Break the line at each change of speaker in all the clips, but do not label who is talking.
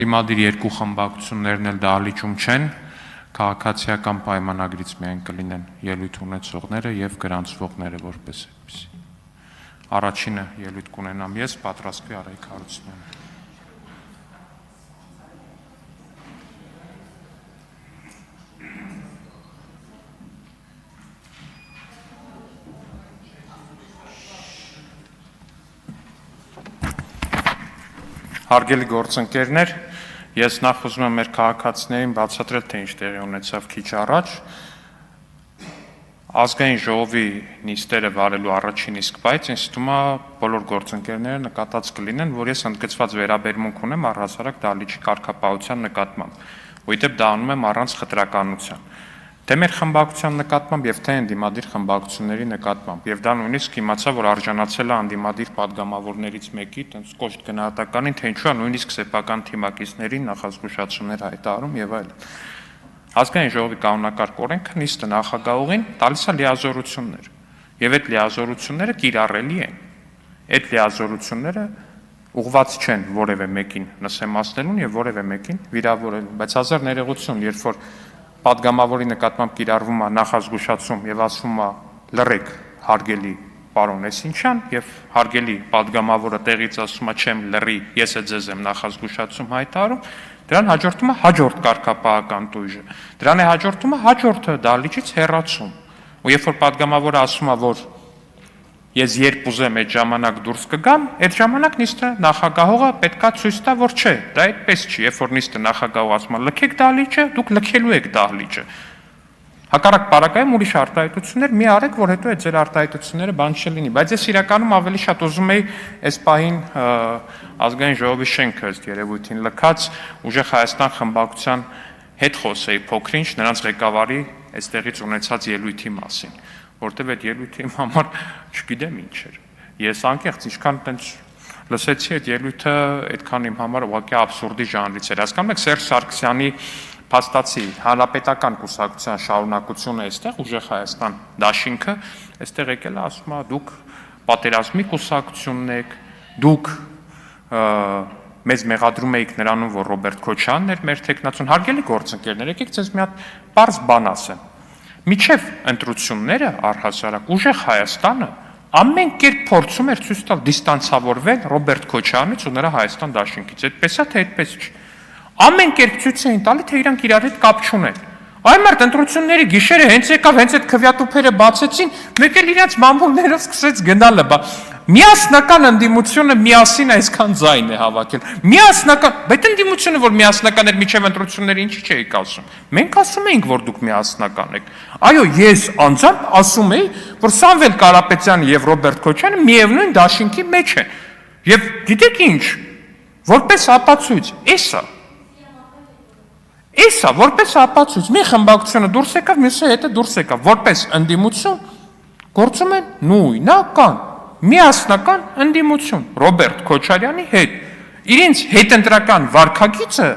Դիմադիր երկու խմբակցություններն էլ դահլիճում չեն, քաղաքացիական պայմանագրից միայն կլինեն ելույթ ունեցողները եւ գրանցվողները որպես այդպիսի։ Առաջինը ելույթ կունենամ ես, պատրաստվի Արայք Հարությունյանը։ Հարգելի գործընկերներ, ես նախ ուզում եմ մեր քաղաքացիներին բացատրել, թե ինչ տեղի ունեցավ քիչ առաջ։ Ազգային ժողովի նիստերը վարելու առաջին իսկ բայց ինձ թվում է բոլոր գործընկերները նկատած կլինեն, որ ես ընդգծված վերաբերմունք ունեմ առհասարակ դահլիճի կարգապահության նկատմամբ, ու իդեպ դա անում եմ առանց խտրականության։ Թե մեր խմբակցության նկատմամբ եւ թե ընդդիմադիր խմբակցությունների նկատմամբ, եւ դա նույնիսկ իմացա, որ արժանացել է ընդդիմադիր падգամավորներից մեկի, տենց կոշտ գնահատականին, թե ինչու է նույնիսկ սեփական թիմակիցներին նախազգուշացումներ հայտարարում եւ այլն։ Ազգային ժողովի կանոնակարգ օրենքը նիստը նախագահողին տալիս է լիազորություններ, եւ այդ լիազորությունները կիրառելի են։ Այդ լիազորությունները ուղղված չեն որևէ մեկին նսեմացնելուն եւ որևէ մեկին վիրավորելուն, բայց հազար ներողություն, երբ որ падգամավորի նկատմամբ կիրառվում է նախազգուշացում եւ ասվում է լռեք հարգելի պարոն Էսինչյան եւ հարգելի падգամավորը տեղից ասում է չեմ լռի, ես է ձեզ եմ նախազգուշացում հայտարարում, դրան հաջորդում է հաջորդ կարգապահական տույժը, դրան է հաջորդում է հաջորդը դահլիճից հեռացում, ու երբ որ падգամավորը ասում է, որ ես երբ ուզեմ այդ ժամանակ դուրս կգամ, այդ ժամանակ նիստը նախագահողը պետքա ցույց տա, որ չէ, դա այդպես չի, երբ որ նիստը նախագահողը ասում է լքեք դահլիճը, դուք լքելու եք դահլիճը։ Հակառակ պարագայում ուրիշ արտահայտություններ մի արեք, որ հետո այդ ձեր արտահայտությունները բան չլինի, բայց ես իրականում ավելի շատ ուզում էի այս պահին ազգային ժողովի շենքը ըստ երևույթին լքած ուժեղ Հայաստան խմբակցության հետ խոսեի փոքրինչ նրանց ղեկավարի այստեղից ունեցած ելույթի մասին, որտեղ այդ ելույթը իմ համար չգիտեմ ինչ էր։ Ես անկեղծ ինչքան տենց լսեցի այդ ելույթը, այդքան իմ համար ուղղակի աբսուրդի ժանրից էր։ Հասկանում եք Սերժ Սարգսյանի փաստացի հանրապետական կուսակցության շարունակությունը այստեղ ուժեղ Հայաստան դաշինքը այստեղ եկել է ասում է դուք պատերազմի կուսակցությունն եք, դուք մեզ մեղադրում եք նրանում, որ Ռոբերտ Քոչյանն էր մեր թեկնածուն։ Հարգելի գործընկերներ, եկեք ձեզ մի հատ պարզ բան ասեմ։ Միջև ընտրությունները առհասարակ ուժեղ Հայաստանը ամեն կերպ փորձում էր ցույց տալ դիստանցավորվել Ռոբերտ Քոչյանից ու նրա Հայաստան դաշինքից։ Այդպես է, թե այդպես չի։ Ամեն կերպ ցույց էին տալի, թե իրանք իրար հետ կապ չունեն։ Այն մարդ ընտրությունների գիշերը հենց եկավ, հենց այդ քվյատուփերը բացեցին, մեկ էլ իրանք մամուլներով սկսեց գնալը, միասնական ընդդիմությունը միասին այսքան ձայն է հավաքել։ Միասնական, բայց ընդդիմությունը որ միասնական էր միջև ընտրությունները ինչի՞ չէիք ասում։ Մենք ասում էինք, որ դուք միասնական եք։ Այո, ես անձամբ ասում էի, որ Սամվել Կարապետյանը եւ Ռոբերտ Քոչյանը միևնույն դաշինքի մեջ են։ Եվ գիտեք ինչ, որպես ապացույց, Էսա, որպես ապացույց, մի խմբակցությունը դուրս եկավ, մյուսը հետը դուրս եկավ, որպես ընդդիմություն գործում են նույնական, միասնական ընդդիմություն Ռոբերտ Քոչարյանի հետ։ Իրենց հետընտրական վարքագիծը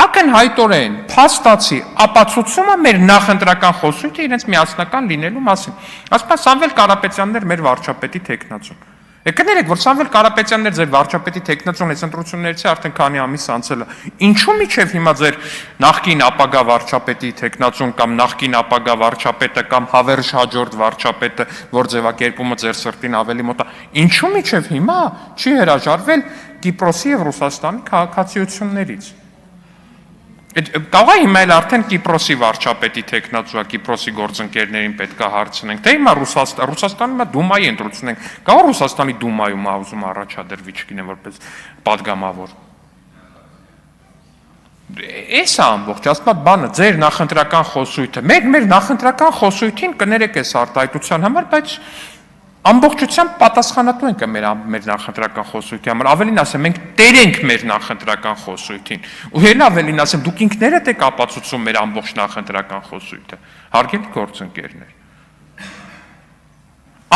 ակնհայտորեն փաստացի ապացուցում է մեր նախընտրական խոսույթը իրենց միասնական լինելու մասին։ Ասում է Սամվել Կարապետյանն էր մեր վարչապետի թեկնածուն։ Կներեք, որ Սամվել Կարապետյանն էր ձեր վարչապետի թեկնածուն, այս ընտրություններից արդեն քանի ամիս անցել է։ Ինչու՞ միջև հիմա ձեր նախկին ապագա վարչապետի թեկնածուն կամ նախկին ապագա վարչապետը կամ հավերժ հաջորդ վարչապետը, որ ձևակերպումը ձեր սրտին ավելի մոտ է, ինչու՞ միջև հիմա չի հրաժարվել Կիպրոսի եւ Ռուսաստանի քաղաքացիություններից։ Կարող է հիմա էլ արդեն Կիպրոսի վարչապետի թեկնածուա Կիպրոսի գործընկերներին պետք է հարցնենք, թե հիմա Ռուսաստանում հիմա դումայի ընտրություն ենք, կարող Ռուսաստանի դումայում ուզում առաջադրվի, չգիտեմ, որպես падգամավոր։ Էս է ամբողջ, ասում բանը, ձեր նախընտրական խոսույթը, մեր նախընտրական խոսույթին կներեք այս արտահայտության համար, բայց ամբողջությամբ պատասխանատու ենք մեր նախընտրական խոսույթի համար, ավելին ասեմ, մենք տեր ենք մեր նախընտրական խոսույթին, ու էլ ավելին ասեմ, դուք ինքներդ եք ապացուցում մեր ամբողջ նախընտրական խոսույթը, հարգելի գործընկերներ։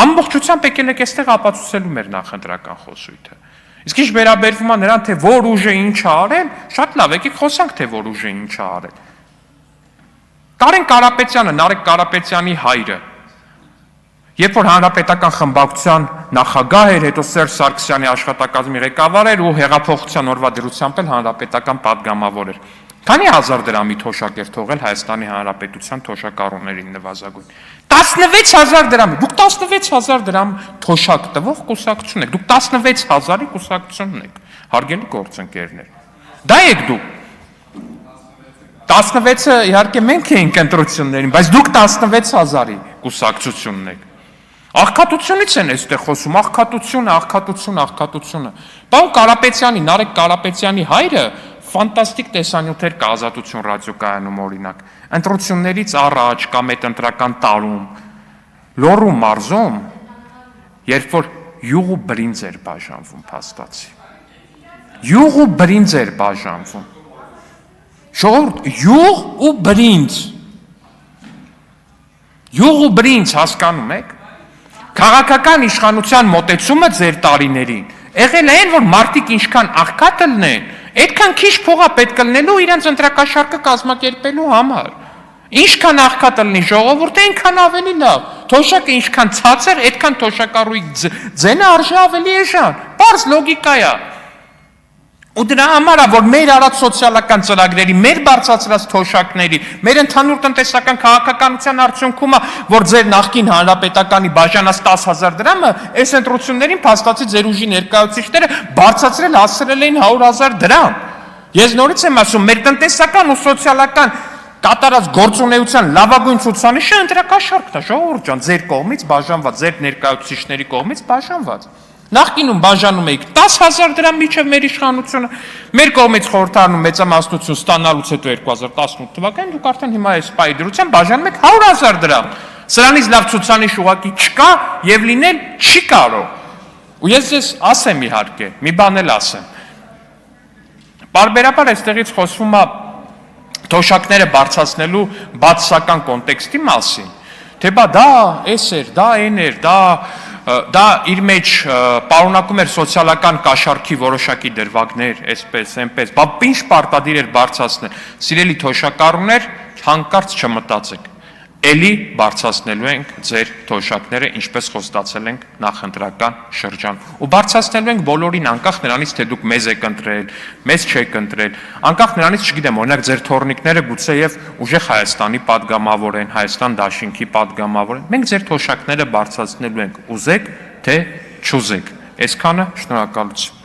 Ամբողջությամբ եկել եք այստեղ ապացուցելու մեր նախընտրական խոսույթը։ Իսկ ինչ վերաբերվում է նրան, թե որ ուժը ինչ է արել, շատ լավ, եկեք խոսանք, թե որ ուժը ինչ է արել։ Կարեն Կարապետյանը, Նարեկ Կարապետյանի հայրը, Երբ որ հանրապետական խմբակցության նախագահ էր, հետո Սերժ Սարգսյանի աշխատակազմի ղեկավար էր ու հեղափոխության օրվա դրությամբ էլ հանրապետական падգամավոր էր։ Քանի հազար դրամի թոշակ էր թողել Հայաստանի Հանրապետության թոշակառուներին նվազագույն։ 16000 դրամի։ Դուք 16000 դրամ թոշակ տվող կուսակցություն եք։ Դուք 16000-ի կուսակցությունն եք, հարգելի գործընկերներ։ Դա եք դուք։ 16-ը իհարկե մենք էինք ընտրություններին, բայց դուք 16000-ի կուսակցությունն եք։ Աղքատությունից են այստեղ խոսում, աղքատությունը։ Պարոն Կարապետյանի, Նարեկ Կարապետյանի հայրը ֆանտաստիկ տեսանյութեր կա Ազատություն ռադիոկայանում օրինակ։ Ընտրություններից առաջ կամ այդ ընտրական տարում Լոռու մարզում, երբ որ յուղ ու բրինձ էր բաժանվում, փաստացի։ Յուղ ու բրինձ էր բաժանվում։ Ժողովուրդ, յուղ ու բրինձ։ Յուղ ու բրինձ հասկանում եք։ Քաղաքական իշխանության մոտեցումը ձեր տարիներին եղել է այն, որ մարդիկ ինչքան աղքատ լնեն, այդքան քիչ փողա պետք լնելու իրենց ընտրակաշարքը կազմակերպելու համար։ Ինչքան աղքատ լինի ժողովուրդը, այնքան ավելի լավ։ Թոշակը ինչքան ցածր, այդքան թոշակառուի ձենը արժե ավելի էժան։ Պարզ լոգիկա է։ Ու դրա համար է, որ մեր արած սոցիալական ծրագրերի, մեր բարձրացրած թոշակների, մեր ընդհանուր տնտեսական քաղաքականության արդյունքում է, որ ձեր նախկին հանրապետականի բաժանած 10000 դրամը այս ընտրություններին փաստացի ձեր ուժի ներկայացուցիչները բարձրացրել հասցրել էին 100000 դրամ։ Ես նորից եմ ասում, մեր տնտեսական ու սոցիալական կատարած գործունեության լավագույն ցուցանիշը ընտրակաշառքն է, ժողովուրդ ջան, ձեր կողմից բաժանված, ձեր ներկայացուցիչների կողմից բաժանված։ Նախկինում բաժանում էիք 10000 դրամ միջև մեր իշխանությունը, մեր կողմից խորհրդարանում մեծամասնություն ստանալուց հետո 2018 թվականին դուք արդեն հիմա այս պայի դրությամբ բաժանում եք 100000 դրամ։ Սրանից լավ ցուցանիշ ուղղակի չկա եւ լինել չի կարող։ Ու ես ձեզ ասեմ իհարկե, մի բան էլ ասեմ։ Բարբերաբար այստեղից խոսվում է թոշակները բարձրացնելու բացասական կոնտեքստի մասին, թե բա դա էս էր, դա այն էր, դա իր մեջ պարունակում էր սոցիալական կաշառքի որոշակի դրվագներ, այսպես, այնպես, բա ինչ պարտադիր էր բարձրացնել։ Սիրելի թոշակառուներ, հանկարծ չմտածեք։ Էլի բարձրացնելու ենք ձեր թոշակները, ինչպես խոստացել ենք նախընտրական շրջան։ Ու բարձրացնելու ենք բոլորին, անկախ նրանից, թե դուք մեզ եք ընտրել, մեզ չեք ընտրել, անկախ նրանից, չգիտեմ, օրինակ ձեր թոռնիկները գուցեև ուժեղ Հայաստանի падգամավոր են, Հայաստան դաշինքի падգամավոր են։ Մենք ձեր թոշակները բարձրացնելու ենք, ուզեք, թե չուզեք։ Այսքանը, շնորհակալություն։